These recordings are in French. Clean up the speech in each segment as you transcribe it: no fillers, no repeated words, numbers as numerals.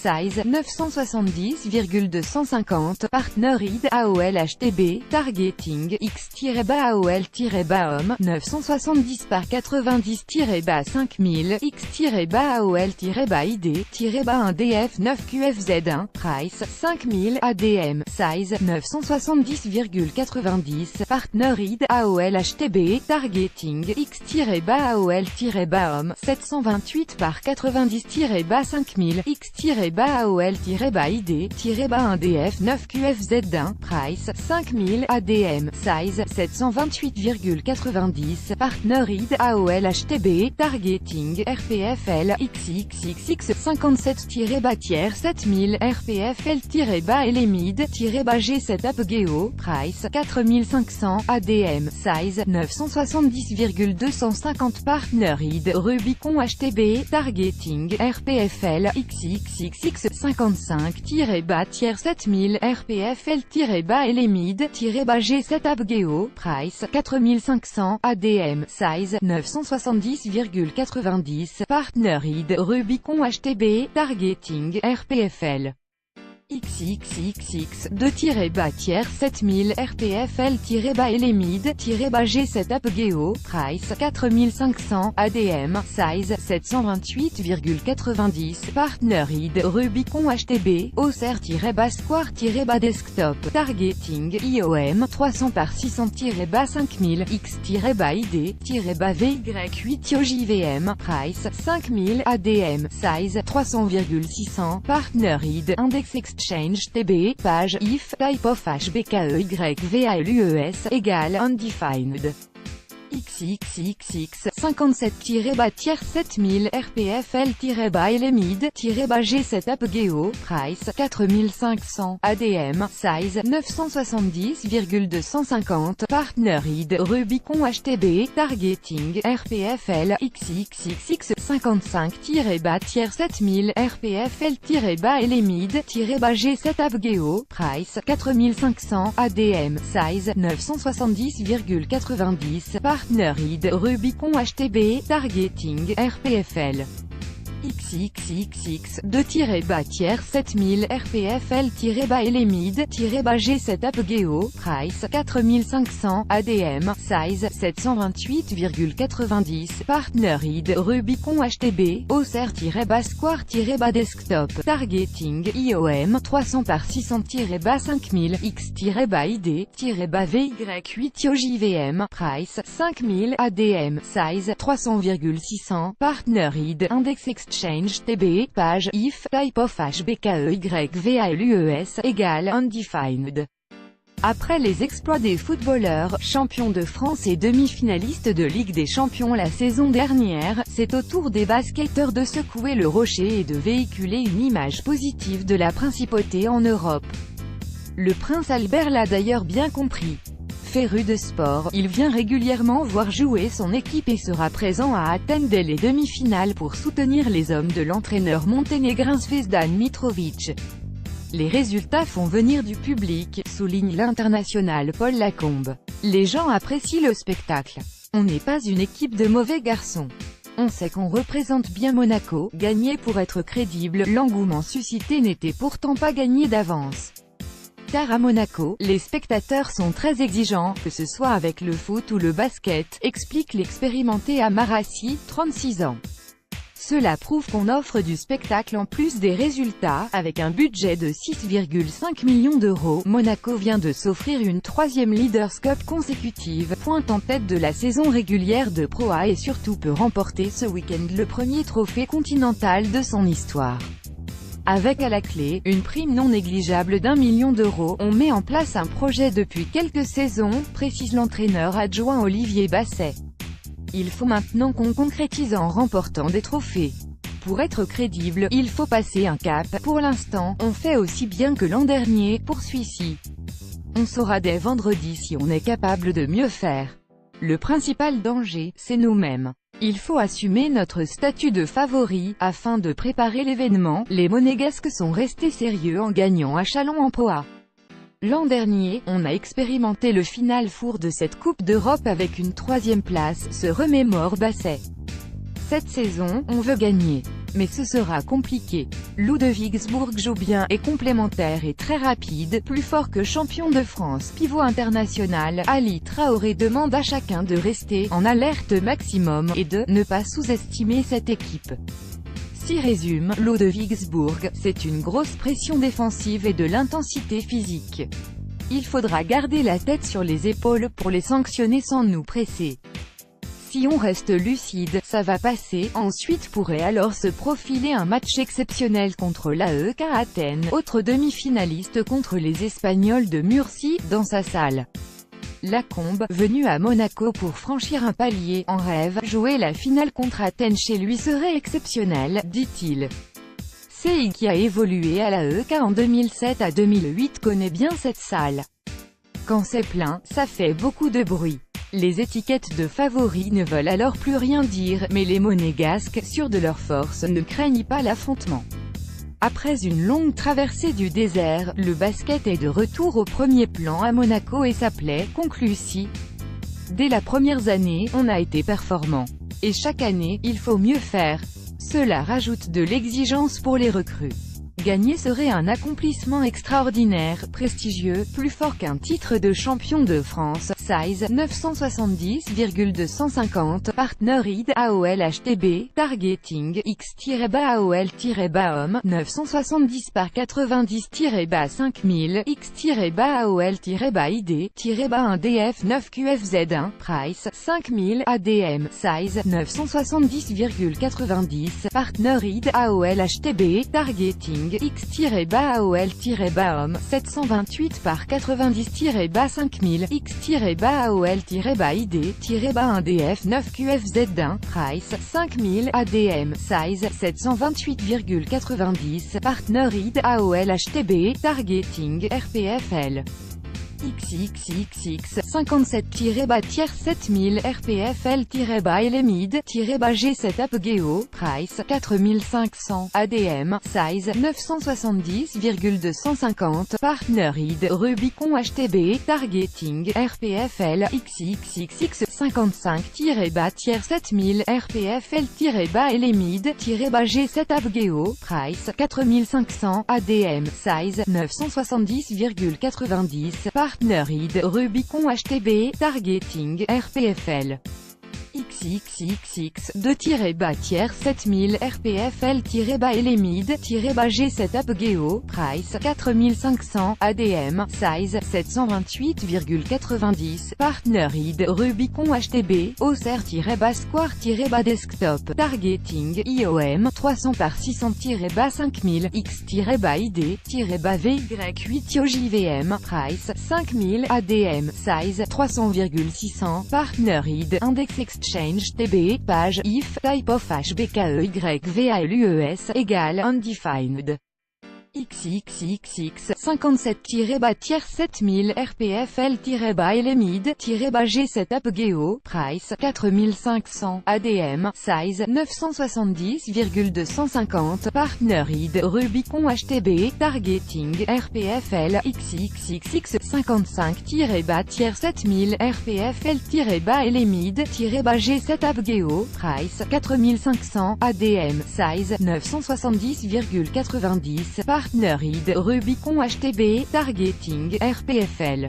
size 970,250, partner id AOL HTB, targeting x-AOL-homme 970 par 90-5000 x-AOL-ID-1DF 9QFZ1, price 5000 ADM, size 970,90, partner id AOL HTB, targeting x-AOL-homme 728 par 90-5000 x-AOL-ID-1DF 9QFZ1, price 5000 ADM, size 728,90, partner id AOL HTB, targeting RPFL XXXX 57-tiers 7000 RPFL-LMID G7 Apogeo, price 4500 ADM, size 970,250, partner id Rubicon HTB, targeting RPFL XXXX 55-tiers 7000 RPFL-LMID G7 Apogeo, price 4500 ADM, size 970,90, partner id Rubicon HTB, targeting RPFL XXXX 2-tiers 7000 RPFL-LMID G7 Apogeo, price 4500 ADM, size 728,90, partner id Rubicon HTB, Auxerre-Square-Desktop, targeting IOM 300 par 600-5000 X-ID-VY8-JVM, price 5000 ADM, size 300,600, partner id Index Exchange TB, page, if, type of HBKEYVALUES, égale undefined. XXXX 57-tiers 7000 RPFL-LMID G7 Apogeo, price 4500 ADM, size 970,250, partner id Rubicon HTB, targeting RPFL XXXX 55-tiers 7000 RPFL-LMID G7 Apogeo, price 4500 ADM, size 970,90, partner id Rubicon HTB, targeting RPFL XXXX 2-tiers 7000 RPFL-LMID G7 Apogeo, price 4500 ADM, size 728,90, partner id Rubicon HTB, Auxerre-Square-Desktop, targeting IOM 300 par 600-5000 X-ID-VY8-JVM, price 5000 ADM, size 300,600, partner id Index Exchange TB, page, if, type of HBKEYVALUES, égale undefined. Après les exploits des footballeurs, champions de France et demi-finalistes de Ligue des Champions la saison dernière, c'est au tour des basketteurs de secouer le rocher et de véhiculer une image positive de la principauté en Europe. Le prince Albert l'a d'ailleurs bien compris. Féru de sport, il vient régulièrement voir jouer son équipe et sera présent à Athènes dès les demi-finales pour soutenir les hommes de l'entraîneur monténégrin Zvezdan Mitrovic. Les résultats font venir du public, souligne l'international Paul Lacombe. Les gens apprécient le spectacle. On n'est pas une équipe de mauvais garçons. On sait qu'on représente bien Monaco, gagner pour être crédible, l'engouement suscité n'était pourtant pas gagné d'avance. Car à Monaco, les spectateurs sont très exigeants, que ce soit avec le foot ou le basket, explique l'expérimenté Amarassi, 36 ans. Cela prouve qu'on offre du spectacle en plus des résultats. Avec un budget de 6,5 millions d'euros, Monaco vient de s'offrir une troisième Leaders Cup consécutive, pointe en tête de la saison régulière de Pro A et surtout peut remporter ce week-end le premier trophée continental de son histoire. Avec à la clé, une prime non négligeable d'1 million d'euros, on met en place un projet depuis quelques saisons, précise l'entraîneur adjoint Olivier Basset. Il faut maintenant qu'on concrétise en remportant des trophées. Pour être crédible, il faut passer un cap. Pour l'instant, on fait aussi bien que l'an dernier, poursuit-il. On saura dès vendredi si on est capable de mieux faire. Le principal danger, c'est nous-mêmes. Il faut assumer notre statut de favori, afin de préparer l'événement. Les Monégasques sont restés sérieux en gagnant à Châlons-en-Poix. L'an dernier, on a expérimenté le Final Four de cette Coupe d'Europe avec une troisième place, se remémore Basset. Cette saison, on veut gagner. mais ce sera compliqué. Ludwigsburg joue bien, est complémentaire et très rapide, plus fort que champion de France. Pivot international, Ali Traoré demande à chacun de rester en alerte maximum, et de ne pas sous-estimer cette équipe. Si résume Ludwigsburg, c'est une grosse pression défensive et de l'intensité physique. Il faudra garder la tête sur les épaules pour les sanctionner sans nous presser. Si on reste lucide, ça va passer. Ensuite pourrait alors se profiler un match exceptionnel contre l'AEK Athènes, autre demi-finaliste contre les Espagnols de Murcie, dans sa salle. Lacombe, venu à Monaco pour franchir un palier, en rêve, jouer la finale contre Athènes chez lui serait exceptionnel, dit-il. CI qui a évolué à l'AEK en 2007 à 2008 connaît bien cette salle. Quand c'est plein, ça fait beaucoup de bruit. Les étiquettes de favoris ne veulent alors plus rien dire, mais les monégasques, sûrs de leur force, ne craignent pas l'affrontement. Après une longue traversée du désert, le basket est de retour au premier plan à Monaco et ça plaît, conclut Si. Dès la première année, on a été performant. Et chaque année, il faut mieux faire. Cela rajoute de l'exigence pour les recrues. Gagner serait un accomplissement extraordinaire, prestigieux, plus fort qu'un titre de champion de France. Size 970,250, Partner ID AOL HTB, Targeting X-AOL-homme 970 par 90-5000 X-AOL-ID-1DF 9QFZ1, Price 5000 ADM, Size 970,90, Partner ID AOL HTB, Targeting X-AOL-homme 728 par 90-5000 X-AOL-ID-1DF 9QFZ1, Price 5000 ADM, Size 728,90, Partner ID AOL HTB, Targeting RPFL XXXX 57-7000 RPFL-LMID-G7 Apogeo, Price 4500 ADM, Size 970,250, Partner ID Rubicon HTB, Targeting RPFL XXXX 55-7000 RPFL-LMID-G7 Apogeo, Price 4500 ADM, Size 970,90, Partner ID Rubicon HTB, Targeting RPFL XXXX 2-7000 RPFL-LMID-G7 Apogeo, Price 4500 ADM, Size 728,90, Partner ID Rubicon HTB, Auxerre-Square-Desktop, Targeting IOM 300 par 600-5000 X-ID-VY8 OJVM, Price 5000 ADM, Size 300,600, Partner ID Index Exchange TB, page, if, type of HBKEYVALUES, égale undefined. XXXX 57-7000 RPFL-LMID-G7 Apogeo, Price 4500 ADM, Size 970,250, Partner ID Rubicon HTB, Targeting RPFL XXXX 55-7000 RPFL-LMID-G7 Apogeo, Price 4500 ADM, Size 970,90, Partner ID Rubicon HTB, Targeting RPFL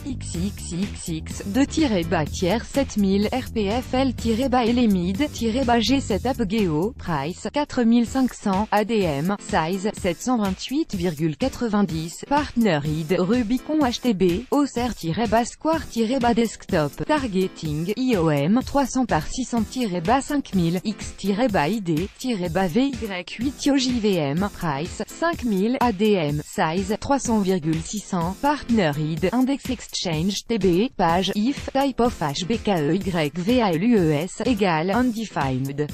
XXXX 2-7000 RPFL-LMID-G7 Apogeo, Price 4500 ADM, Size 728,90, Partner ID Rubicon HTB, Auxerre-Square-Desktop, Targeting IOM 300 par 600-5000 X-ID-VY8 OJVM, Price 5000 ADM, Size 300,600, Partner ID Index Exchange TB, page, if, type of HBKEYVALUES, égale undefined.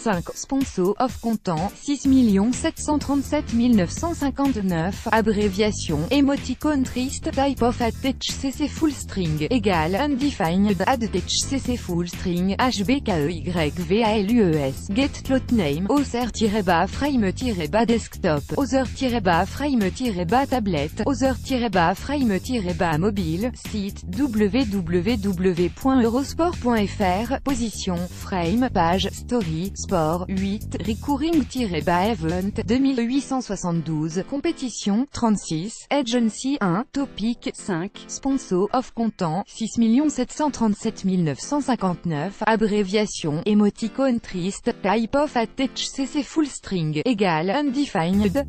5. Sponsor of comptant 6 737 959, abréviation, émoticône triste, type of HCC full string, égale undefined, HCC full string, HBKEYVALUES, get cloud name, Auxerre-frame-desktop, Other-frame-tablet, Other-frame-mobile, site, www.eurosport.fr, position, frame, page, story, Sport 8, Recurring-Event 2872, Compétition 36, Agency 1, Topic 5, Sponsor of Content 6 737 959, Abréviation, Emoticon Triste, Type of HCC Full String, égale Undefined.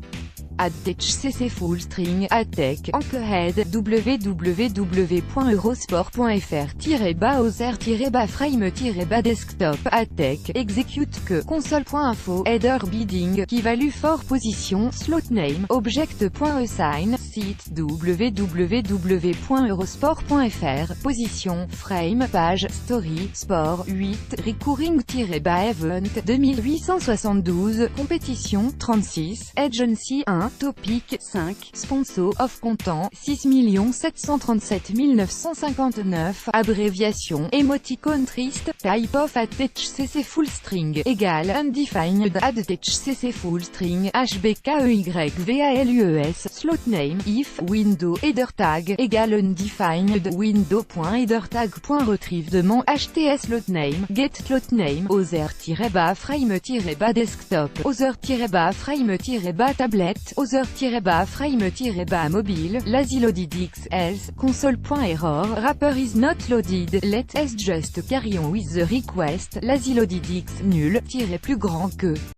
@HCC Full String, Atec, Anchorhead, www.eurosport.fr-browser-frame-desktop, Atec, Execute que, console.info, Header Bidding, qui value for position, slot name, object.assign, site, www.eurosport.fr, position, frame, page, story, sport, 8, Recurring-Event 2872, compétition, 36, Agency 1, Topic 5, Sponsor of Content 6 737 959, Abréviation, Emoticon Triste, Type of HCC Full String, égale Undefined. @HCC Full String, HBKEYVALUES, Slot Name, if, window, header tag, égale Undefined, window.headertag.retrieve demand HTS Slot Name, get Slot Name, other-frame-desktop, other-frame-tablet, other-frame-mobile, lazy loaded x, else, console.error, wrapper is not loaded, let s just carry on with the request, lazy loaded x, nul, plus grand que.